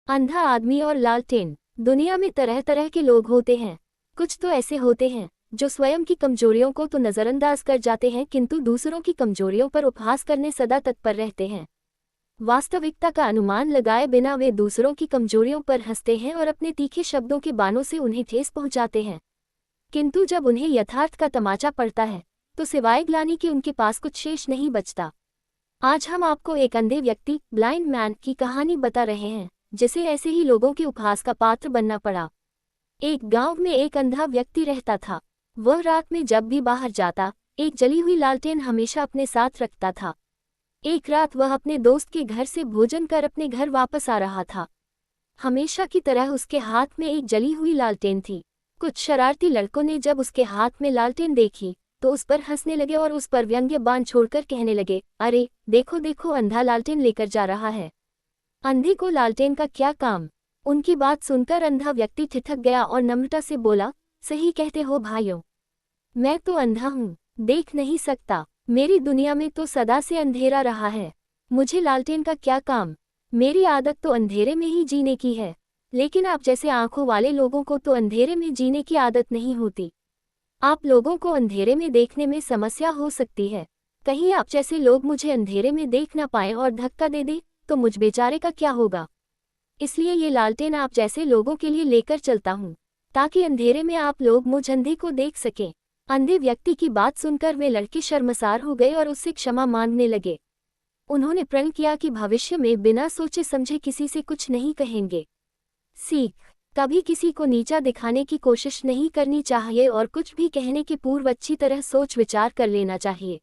अंधा आदमी और लालटेन। दुनिया में तरह तरह के लोग होते हैं। कुछ तो ऐसे होते हैं जो स्वयं की कमजोरियों को तो नज़रअंदाज कर जाते हैं, किंतु दूसरों की कमजोरियों पर उपहास करने सदा तत्पर रहते हैं। वास्तविकता का अनुमान लगाए बिना वे दूसरों की कमजोरियों पर हंसते हैं और अपने तीखे शब्दों के बाणों से उन्हें ठेस पहुंचाते हैं। किंतु जब उन्हें यथार्थ का तमाचा पड़ता है तो सिवाय ग्लानि के उनके पास कुछ शेष नहीं बचता। आज हम आपको एक अंधे व्यक्ति, ब्लाइंड मैन, की कहानी बता रहे हैं जिसे ऐसे ही लोगों के उपहास का पात्र बनना पड़ा। एक गांव में एक अंधा व्यक्ति रहता था। वह रात में जब भी बाहर जाता, एक जली हुई लालटेन हमेशा अपने साथ रखता था। एक रात वह अपने दोस्त के घर से भोजन कर अपने घर वापस आ रहा था। हमेशा की तरह उसके हाथ में एक जली हुई लालटेन थी। कुछ शरारती लड़कों ने जब उसके हाथ में लालटेन देखी तो उस पर हंसने लगे और उस पर व्यंग्य बाण छोड़कर कहने लगे, अरे देखो देखो, अंधा लालटेन लेकर जा रहा है। अंधे को लालटेन का क्या काम। उनकी बात सुनकर अंधा व्यक्ति ठिठक गया और नम्रता से बोला, सही कहते हो भाइयों, मैं तो अंधा हूँ, देख नहीं सकता। मेरी दुनिया में तो सदा से अंधेरा रहा है। मुझे लालटेन का क्या काम। मेरी आदत तो अंधेरे में ही जीने की है। लेकिन आप जैसे आंखों वाले लोगों को तो अंधेरे में जीने की आदत नहीं होती। आप लोगों को अंधेरे में देखने में समस्या हो सकती है। कहीं आप जैसे लोग मुझे अंधेरे में देख ना पाएं और धक्का दे दे तो मुझ बेचारे का क्या होगा। इसलिए ये लालटेन आप जैसे लोगों के लिए लेकर चलता हूँ, ताकि अंधेरे में आप लोग मुझ अंधे को देख सकें। अंधे व्यक्ति की बात सुनकर वे लड़के शर्मसार हो गए और उससे क्षमा मांगने लगे। उन्होंने प्रण किया कि भविष्य में बिना सोचे समझे किसी से कुछ नहीं कहेंगे। सीख: कभी किसी को नीचा दिखाने की कोशिश नहीं करनी चाहिए और कुछ भी कहने के पूर्व अच्छी तरह सोच विचार कर लेना चाहिए।